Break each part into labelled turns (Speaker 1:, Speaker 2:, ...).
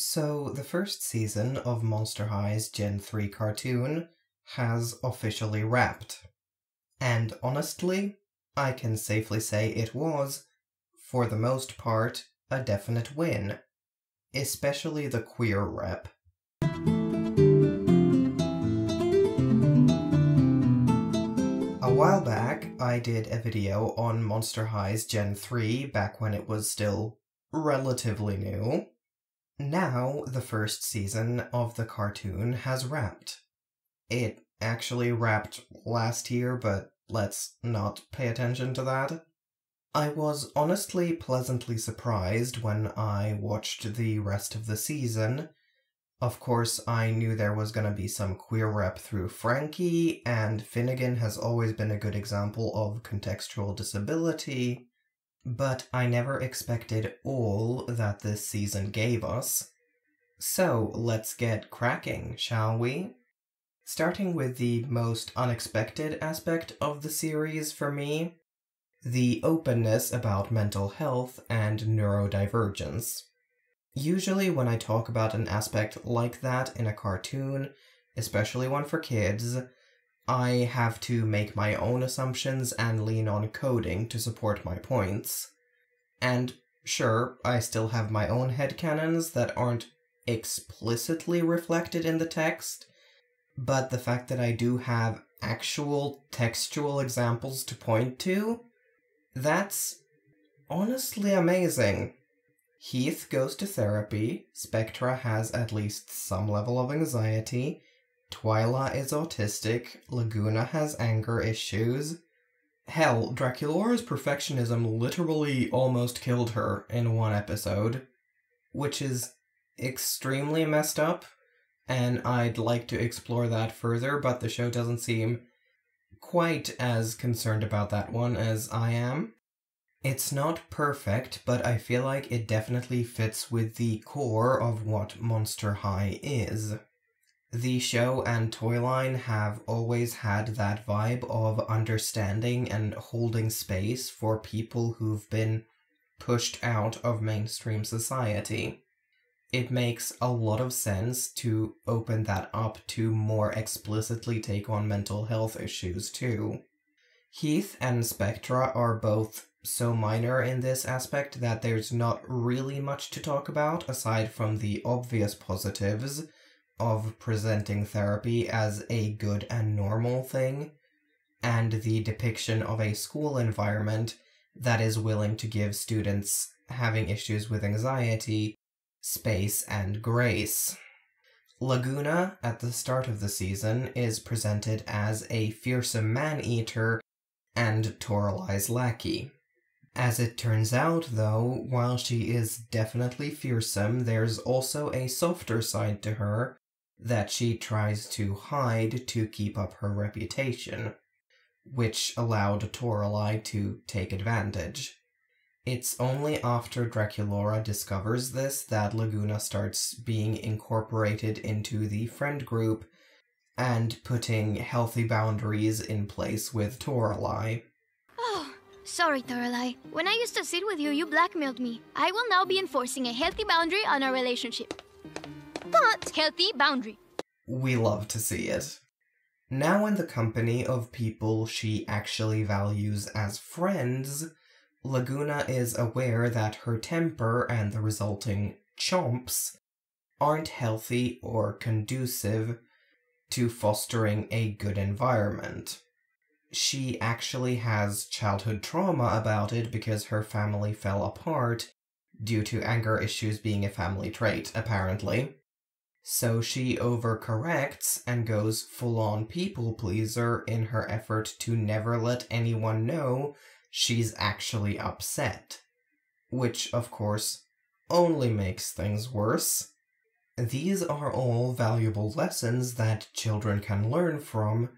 Speaker 1: So, the first season of Monster High's Gen 3 cartoon has officially wrapped. And honestly, I can safely say it was, for the most part, a definite win. Especially the queer rep. A while back, I did a video on Monster High's Gen 3 back when it was still relatively new. Now, the first season of the cartoon has wrapped. It actually wrapped last year, but let's not pay attention to that. I was honestly pleasantly surprised when I watched the rest of the season. Of course, I knew there was gonna be some queer rep through Frankie, and Finnegan has always been a good example of contextual disability, but I never expected all that this season gave us. So let's get cracking, shall we? Starting with the most unexpected aspect of the series for me, the openness about mental health and neurodivergence. Usually when I talk about an aspect like that in a cartoon, especially one for kids, I have to make my own assumptions and lean on coding to support my points. And sure, I still have my own headcanons that aren't explicitly reflected in the text, but the fact that I do have actual textual examples to point to, that's honestly amazing. Heath goes to therapy, Spectra has at least some level of anxiety, Twyla is autistic, Laguna has anger issues. Hell, Draculaura's perfectionism literally almost killed her in one episode, which is extremely messed up, and I'd like to explore that further, but the show doesn't seem quite as concerned about that one as I am. It's not perfect, but I feel like it definitely fits with the core of what Monster High is. The show and toyline have always had that vibe of understanding and holding space for people who've been pushed out of mainstream society. It makes a lot of sense to open that up to more explicitly take on mental health issues too. Heath and Spectra are both so minor in this aspect that there's not really much to talk about aside from the obvious positives of presenting therapy as a good and normal thing, and the depiction of a school environment that is willing to give students having issues with anxiety space and grace. Laguna, at the start of the season, is presented as a fearsome man-eater and Toralai's lackey. As it turns out, though, while she is definitely fearsome, there's also a softer side to her that she tries to hide to keep up her reputation, which allowed Toralai to take advantage. It's only after Draculaura discovers this that Laguna starts being incorporated into the friend group and putting healthy boundaries in place with Toralai.
Speaker 2: Oh, sorry, Toralai. When I used to sit with you, you blackmailed me. I will now be enforcing a healthy boundary on our relationship. But healthy boundary.
Speaker 1: We love to see it. Now in the company of people she actually values as friends, Laguna is aware that her temper and the resulting chomps aren't healthy or conducive to fostering a good environment. She actually has childhood trauma about it because her family fell apart due to anger issues being a family trait, apparently. So she overcorrects and goes full-on people-pleaser in her effort to never let anyone know she's actually upset. Which, of course, only makes things worse. These are all valuable lessons that children can learn from,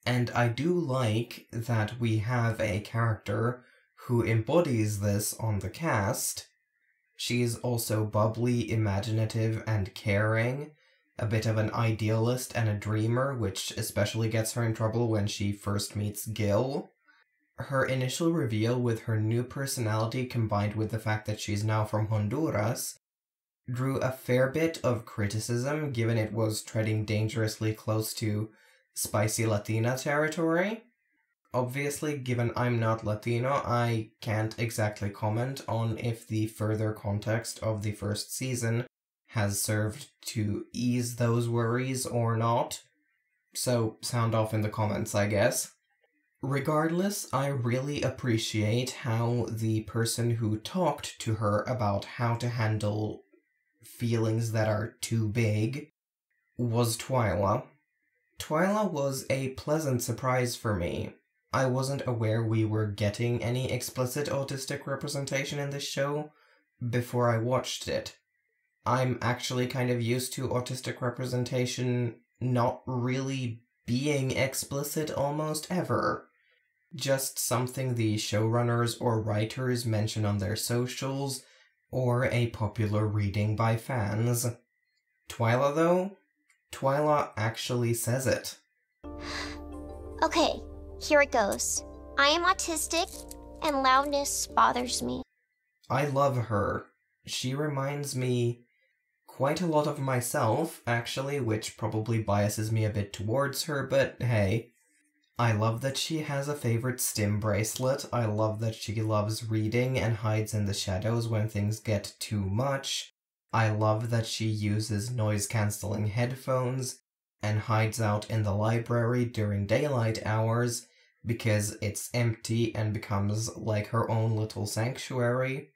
Speaker 1: and I do like that we have a character who embodies this on the cast. She's also bubbly, imaginative, and caring, a bit of an idealist and a dreamer, which especially gets her in trouble when she first meets Gil. Her initial reveal with her new personality combined with the fact that she's now from Honduras drew a fair bit of criticism given it was treading dangerously close to spicy Latina territory. Obviously, given I'm not Latino, I can't exactly comment on if the further context of the first season has served to ease those worries or not. So, sound off in the comments, I guess. Regardless, I really appreciate how the person who talked to her about how to handle feelings that are too big was Twyla. Twyla was a pleasant surprise for me. I wasn't aware we were getting any explicit autistic representation in this show before I watched it. I'm actually kind of used to autistic representation not really being explicit almost ever. Just something the showrunners or writers mention on their socials, or a popular reading by fans. Twyla, though? Twyla actually says it.
Speaker 3: Okay, here it goes. I am autistic, and loudness bothers me.
Speaker 1: I love her. She reminds me quite a lot of myself, actually, which probably biases me a bit towards her, but hey. I love that she has a favorite stim bracelet. I love that she loves reading and hides in the shadows when things get too much. I love that she uses noise-cancelling headphones and hides out in the library during daylight hours because it's empty and becomes like her own little sanctuary.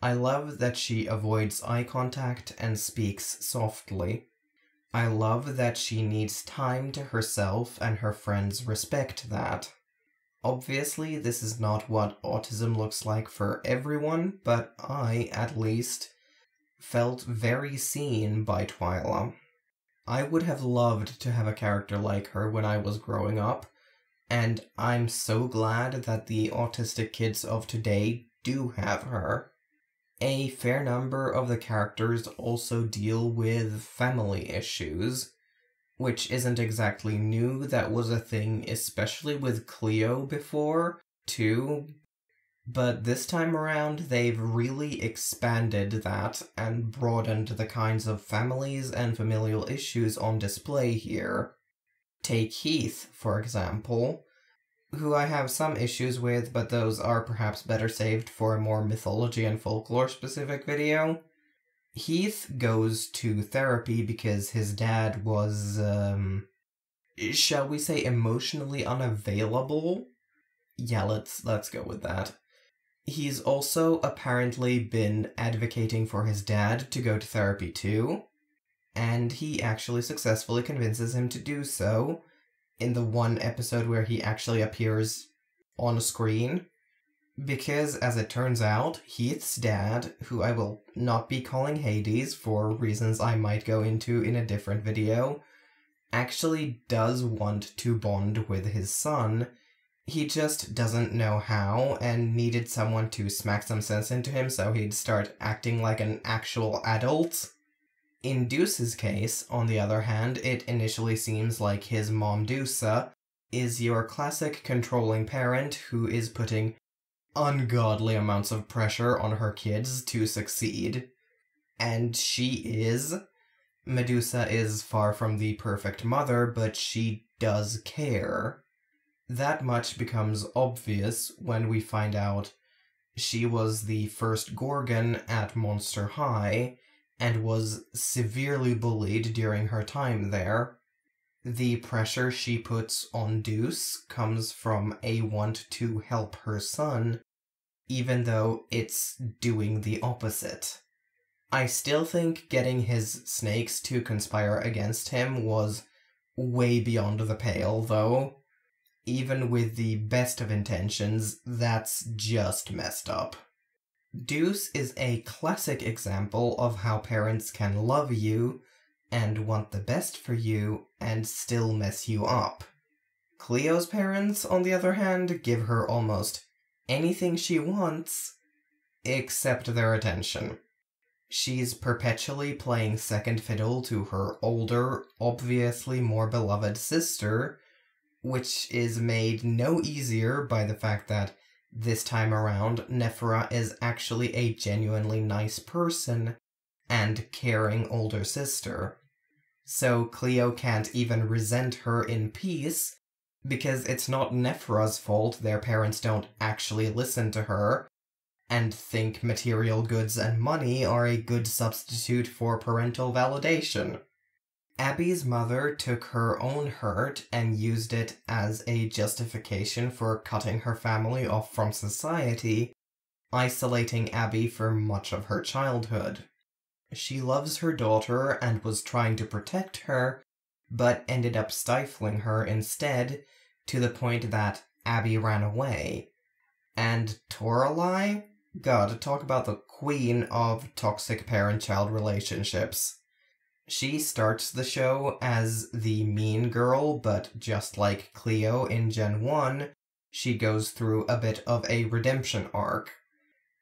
Speaker 1: I love that she avoids eye contact and speaks softly. I love that she needs time to herself and her friends respect that. Obviously, this is not what autism looks like for everyone, but I, at least, felt very seen by Twyla. I would have loved to have a character like her when I was growing up, and I'm so glad that the autistic kids of today do have her. A fair number of the characters also deal with family issues, which isn't exactly new. That was a thing, especially with Cleo before, too. But this time around, they've really expanded that and broadened the kinds of families and familial issues on display here. Take Heath, for example, who I have some issues with, but those are perhaps better saved for a more mythology and folklore-specific video. Heath goes to therapy because his dad was, shall we say emotionally unavailable? Yeah, let's go with that. He's also apparently been advocating for his dad to go to therapy too, and he actually successfully convinces him to do so, in the one episode where he actually appears on screen, because, as it turns out, Heath's dad, who I will not be calling Hades for reasons I might go into in a different video, actually does want to bond with his son. He just doesn't know how, and needed someone to smack some sense into him so he'd start acting like an actual adult. In Deuce's case, on the other hand, it initially seems like his mom Deusa is your classic controlling parent who is putting ungodly amounts of pressure on her kids to succeed. And she is. Medusa is far from the perfect mother, but she does care. That much becomes obvious when we find out she was the first Gorgon at Monster High, and was severely bullied during her time there. The pressure she puts on Deuce comes from a want to help her son, even though it's doing the opposite. I still think getting his snakes to conspire against him was way beyond the pale, though. Even with the best of intentions, that's just messed up. Deuce is a classic example of how parents can love you and want the best for you and still mess you up. Cleo's parents, on the other hand, give her almost anything she wants except their attention. She's perpetually playing second fiddle to her older, obviously more beloved sister, which is made no easier by the fact that this time around, Nephra is actually a genuinely nice person, and caring older sister. So Cleo can't even resent her in peace, because it's not Nephra's fault their parents don't actually listen to her, and think material goods and money are a good substitute for parental validation. Abby's mother took her own hurt and used it as a justification for cutting her family off from society, isolating Abby for much of her childhood. She loves her daughter and was trying to protect her, but ended up stifling her instead, to the point that Abby ran away. And Toralei? God, talk about the queen of toxic parent-child relationships. She starts the show as the mean girl, but just like Cleo in Gen 1, she goes through a bit of a redemption arc,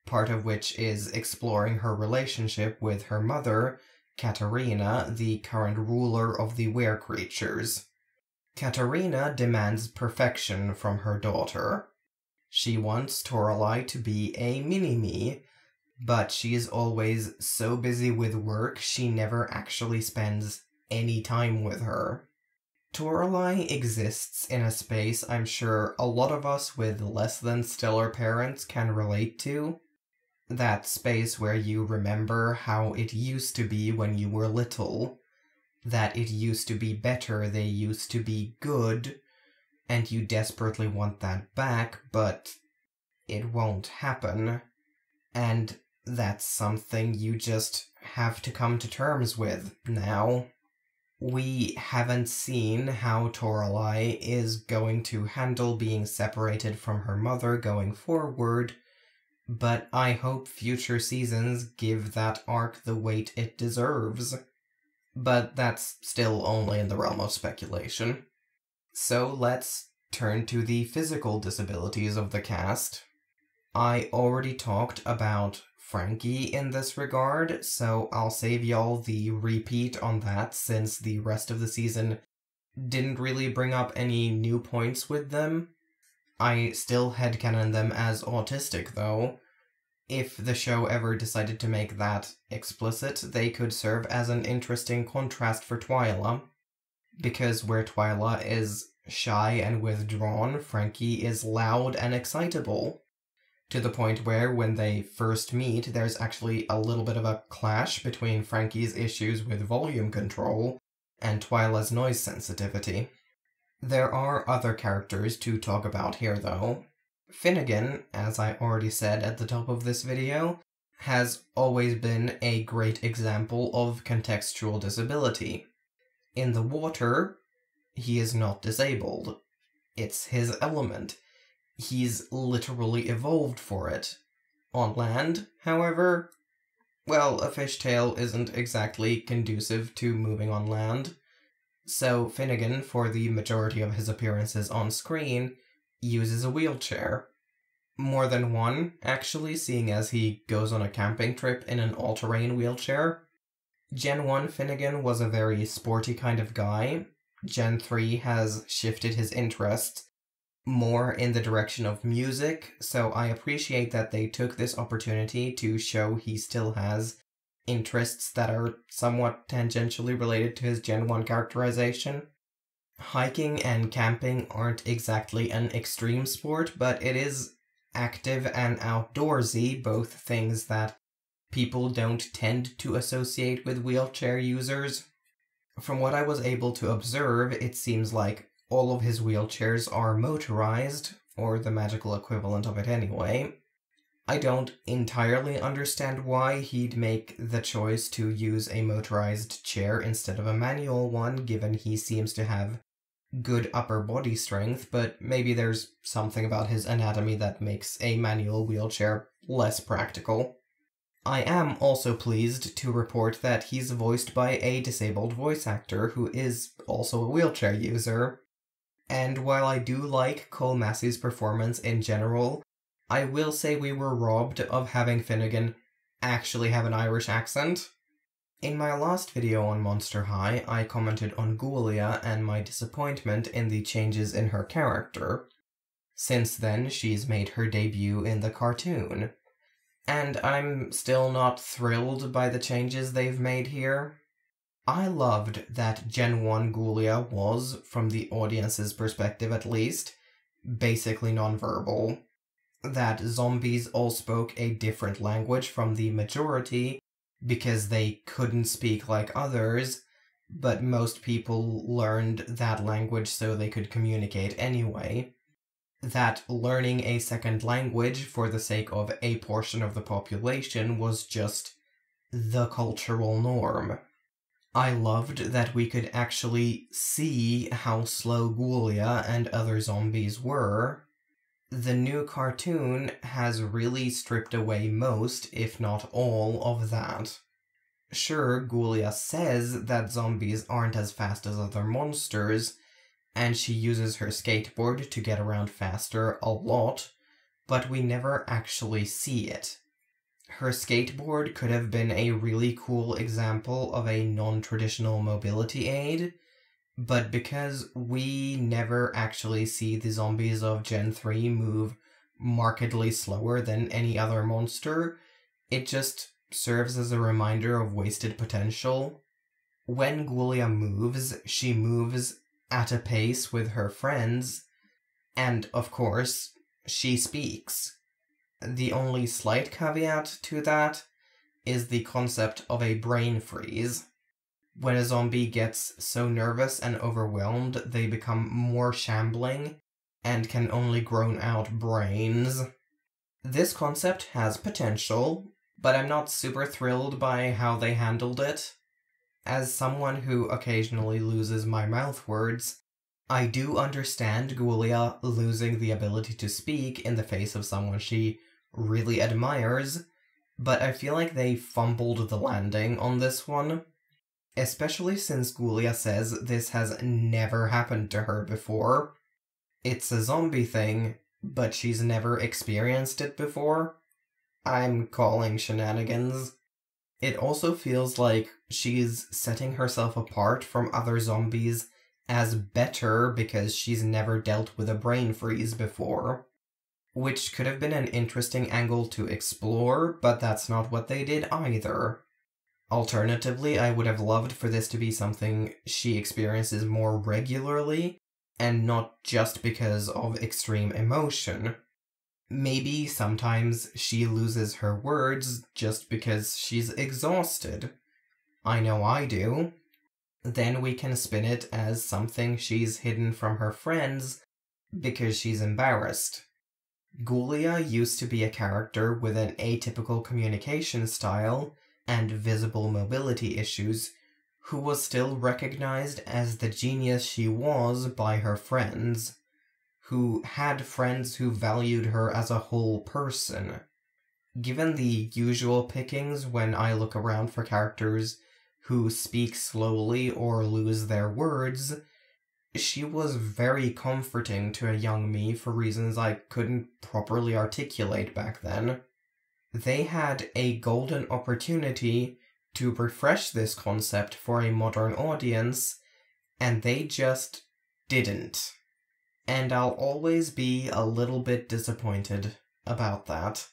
Speaker 1: part of which is exploring her relationship with her mother, Katarina, the current ruler of the were-creatures. Katarina demands perfection from her daughter. She wants Toralei to be a mini-me, but she is always so busy with work she never actually spends any time with her. Toralei exists in a space I'm sure a lot of us with less than stellar parents can relate to. That space where you remember how it used to be when you were little, that it used to be better, they used to be good, and you desperately want that back, but it won't happen. And that's something you just have to come to terms with now. We haven't seen how Toralei is going to handle being separated from her mother going forward, but I hope future seasons give that arc the weight it deserves. But that's still only in the realm of speculation. So let's turn to the physical disabilities of the cast. I already talked about Frankie in this regard, so I'll save y'all the repeat on that since the rest of the season didn't really bring up any new points with them. I still headcanon them as autistic though. If the show ever decided to make that explicit, they could serve as an interesting contrast for Twyla. Because where Twyla is shy and withdrawn, Frankie is loud and excitable. To the point where, when they first meet, there's actually a little bit of a clash between Frankie's issues with volume control and Twyla's noise sensitivity. There are other characters to talk about here, though. Finnegan, as I already said at the top of this video, has always been a great example of contextual disability. In the water, he is not disabled. It's his element. He's literally evolved for it. On land, however, well, a fishtail isn't exactly conducive to moving on land. So Finnegan, for the majority of his appearances on screen, uses a wheelchair. More than one, actually, seeing as he goes on a camping trip in an all-terrain wheelchair. Gen 1 Finnegan was a very sporty kind of guy. Gen 3 has shifted his interests more in the direction of music, so I appreciate that they took this opportunity to show he still has interests that are somewhat tangentially related to his Gen 1 characterization. Hiking and camping aren't exactly an extreme sport, but it is active and outdoorsy, both things that people don't tend to associate with wheelchair users. From what I was able to observe, it seems like all of his wheelchairs are motorized, or the magical equivalent of it anyway. I don't entirely understand why he'd make the choice to use a motorized chair instead of a manual one, given he seems to have good upper body strength, but maybe there's something about his anatomy that makes a manual wheelchair less practical. I am also pleased to report that he's voiced by a disabled voice actor who is also a wheelchair user. And while I do like Cole Massey's performance in general, I will say we were robbed of having Finnegan actually have an Irish accent. In my last video on Monster High, I commented on Ghoulia and my disappointment in the changes in her character. Since then, she's made her debut in the cartoon. and I'm still not thrilled by the changes they've made here. I loved that Gen 1 Ghoulia was, from the audience's perspective at least, basically nonverbal. That zombies all spoke a different language from the majority because they couldn't speak like others, but most people learned that language so they could communicate anyway. That learning a second language for the sake of a portion of the population was just the cultural norm. I loved that we could actually see how slow Ghoulia and other zombies were. The new cartoon has really stripped away most, if not all, of that. Sure, Ghoulia says that zombies aren't as fast as other monsters, and she uses her skateboard to get around faster a lot, but we never actually see it. Her skateboard could have been a really cool example of a non-traditional mobility aid, but because we never actually see the zombies of Gen 3 move markedly slower than any other monster, it just serves as a reminder of wasted potential. When Ghoulia moves, she moves at a pace with her friends, and of course, she speaks. The only slight caveat to that is the concept of a brain freeze. When a zombie gets so nervous and overwhelmed, they become more shambling and can only groan out brains. This concept has potential, but I'm not super thrilled by how they handled it. As someone who occasionally loses my mouth words, I do understand Ghoulia losing the ability to speak in the face of someone she really admires, but I feel like they fumbled the landing on this one. Especially since Ghoulia says this has never happened to her before. It's a zombie thing, but she's never experienced it before. I'm calling shenanigans. It also feels like she's setting herself apart from other zombies as better because she's never dealt with a brain freeze before. Which could have been an interesting angle to explore, but that's not what they did either. Alternatively, I would have loved for this to be something she experiences more regularly, and not just because of extreme emotion. Maybe sometimes she loses her words just because she's exhausted. I know I do. Then we can spin it as something she's hidden from her friends because she's embarrassed. Ghoulia used to be a character with an atypical communication style and visible mobility issues, who was still recognized as the genius she was by her friends, who had friends who valued her as a whole person. Given the usual pickings when I look around for characters who speak slowly or lose their words, she was very comforting to a young me for reasons I couldn't properly articulate back then. They had a golden opportunity to refresh this concept for a modern audience, and they just didn't. And I'll always be a little bit disappointed about that.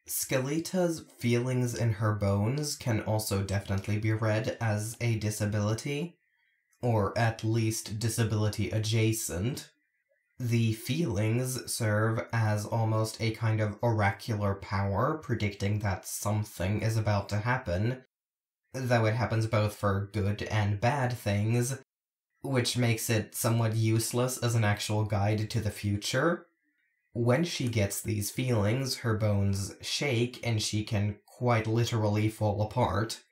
Speaker 1: Skeleta's feelings in her bones can also definitely be read as a disability, or at least disability adjacent. The feelings serve as almost a kind of oracular power, predicting that something is about to happen, though it happens both for good and bad things, which makes it somewhat useless as an actual guide to the future. When she gets these feelings, her bones shake and she can quite literally fall apart.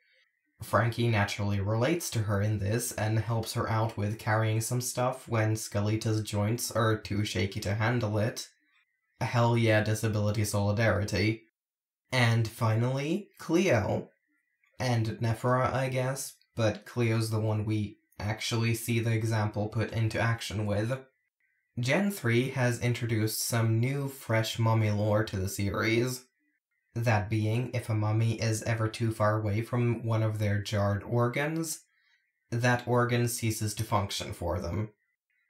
Speaker 1: Frankie naturally relates to her in this and helps her out with carrying some stuff when Skeleta's joints are too shaky to handle it. Hell yeah, disability solidarity. And finally, Cleo. And Nephra, I guess, but Cleo's the one we actually see the example put into action with. Gen 3 has introduced some new, fresh mummy lore to the series. That being, if a mummy is ever too far away from one of their jarred organs, that organ ceases to function for them.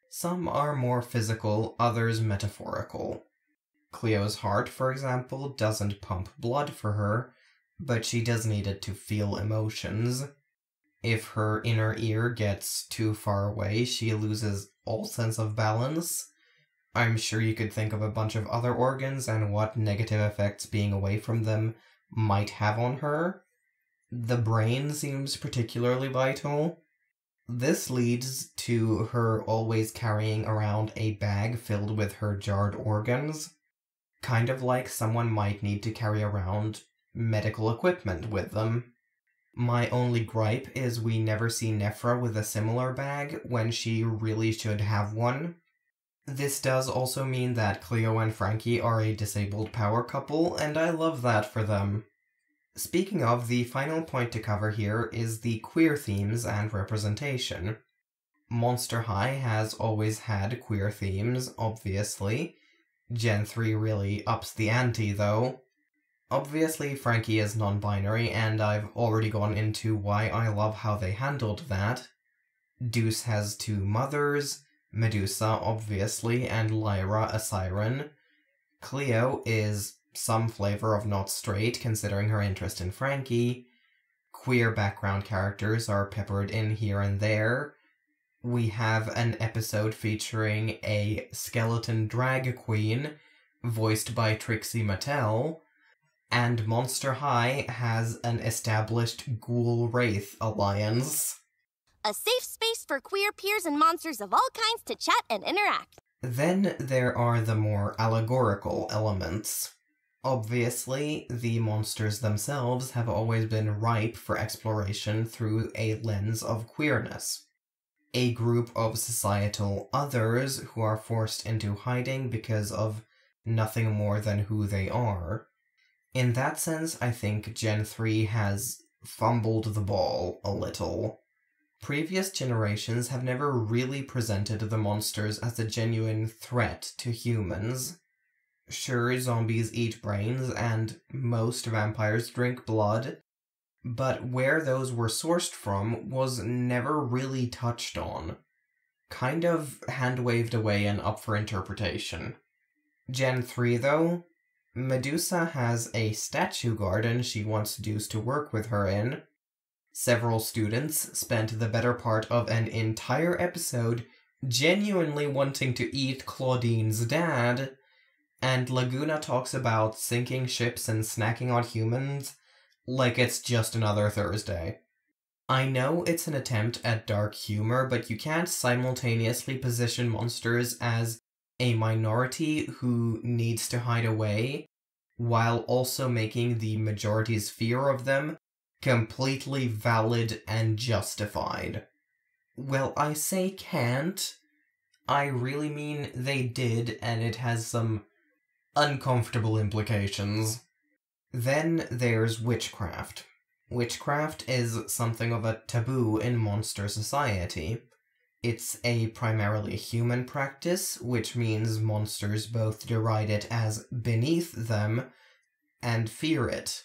Speaker 1: Some are more physical, others metaphorical. Cleo's heart, for example, doesn't pump blood for her, but she does need it to feel emotions. If her inner ear gets too far away, she loses all sense of balance. I'm sure you could think of a bunch of other organs and what negative effects being away from them might have on her. The brain seems particularly vital. This leads to her always carrying around a bag filled with her jarred organs, kind of like someone might need to carry around medical equipment with them. My only gripe is we never see Nefra with a similar bag when she really should have one. This does also mean that Cleo and Frankie are a disabled power couple, and I love that for them. Speaking of, the final point to cover here is the queer themes and representation. Monster High has always had queer themes, obviously. Gen 3 really ups the ante, though. Obviously, Frankie is non-binary, and I've already gone into why I love how they handled that. Deuce has two mothers, Medusa, obviously, and Lyra, a siren. Cleo is some flavor of not straight, considering her interest in Frankie. Queer background characters are peppered in here and there. We have an episode featuring a skeleton drag queen, voiced by Trixie Mattel, and Monster High has an established ghoul-wraith alliance.
Speaker 4: A safe space for queer peers and monsters of all kinds to chat and interact.
Speaker 1: Then there are the more allegorical elements. Obviously, the monsters themselves have always been ripe for exploration through a lens of queerness. A group of societal others who are forced into hiding because of nothing more than who they are. In that sense, I think Gen 3 has fumbled the ball a little. Previous generations have never really presented the monsters as a genuine threat to humans. Sure, zombies eat brains, and most vampires drink blood, but where those were sourced from was never really touched on. Kind of hand-waved away and up for interpretation. Gen 3, though, Medusa has a statue garden she wants Deuce to work with her in. Several students spent the better part of an entire episode genuinely wanting to eat Claudine's dad, and Laguna talks about sinking ships and snacking on humans like it's just another Thursday. I know it's an attempt at dark humor, but you can't simultaneously position monsters as a minority who needs to hide away, while also making the majority's fear of them completely valid and justified. Well, I say can't. I really mean they did, and it has some uncomfortable implications. Then there's witchcraft. Witchcraft is something of a taboo in monster society. It's a primarily human practice, which means monsters both deride it as beneath them and fear it.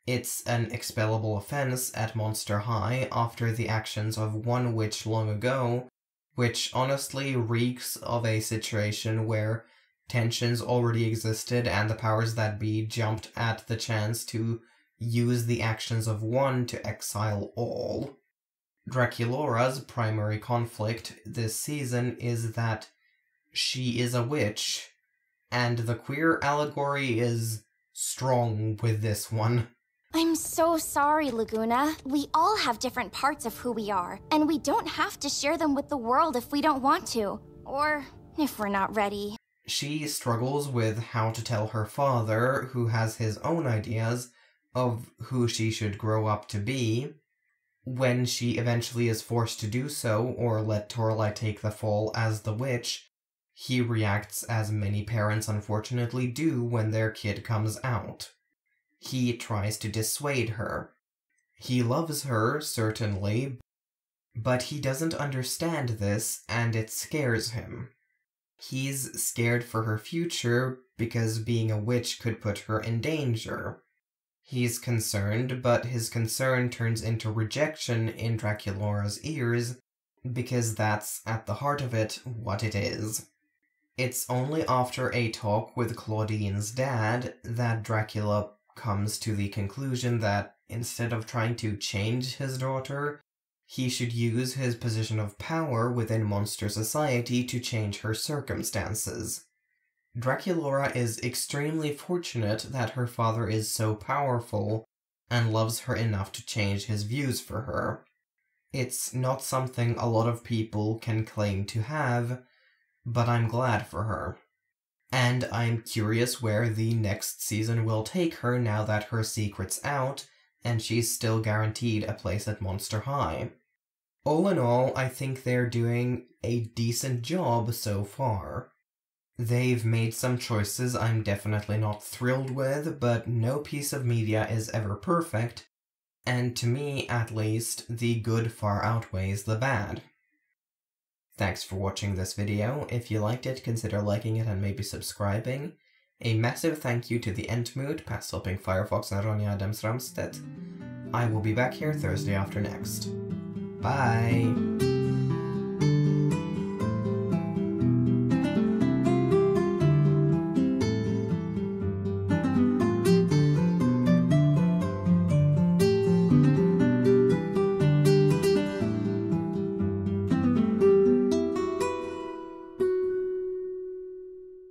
Speaker 1: It's an expellable offense at Monster High after the actions of one witch long ago, which honestly reeks of a situation where tensions already existed and the powers that be jumped at the chance to use the actions of one to exile all. Draculaura's primary conflict this season is that she is a witch, and the queer allegory is strong with this one.
Speaker 4: I'm so sorry, Laguna. We all have different parts of who we are, and we don't have to share them with the world if we don't want to, or if we're not ready.
Speaker 1: She struggles with how to tell her father, who has his own ideas of who she should grow up to be. When she eventually is forced to do so, or let Toralei take the fall as the witch, he reacts as many parents unfortunately do when their kid comes out. He tries to dissuade her. He loves her, certainly, but he doesn't understand this, and it scares him. He's scared for her future because being a witch could put her in danger. He's concerned, but his concern turns into rejection in Draculaura's ears, because that's, at the heart of it, what it is. It's only after a talk with Claudine's dad that Dracula comes to the conclusion that instead of trying to change his daughter, he should use his position of power within monster society to change her circumstances. Draculaura is extremely fortunate that her father is so powerful and loves her enough to change his views for her. It's not something a lot of people can claim to have, but I'm glad for her. And I'm curious where the next season will take her now that her secret's out and she's still guaranteed a place at Monster High. All in all, I think they're doing a decent job so far. They've made some choices I'm definitely not thrilled with, but no piece of media is ever perfect, and to me, at least, the good far outweighs the bad. Thanks for watching this video. If you liked it, consider liking it and maybe subscribing. A massive thank you to the Entmood, Passhopping Firefox and Ronja Adams Ramstedt. I will be back here Thursday after next. Bye!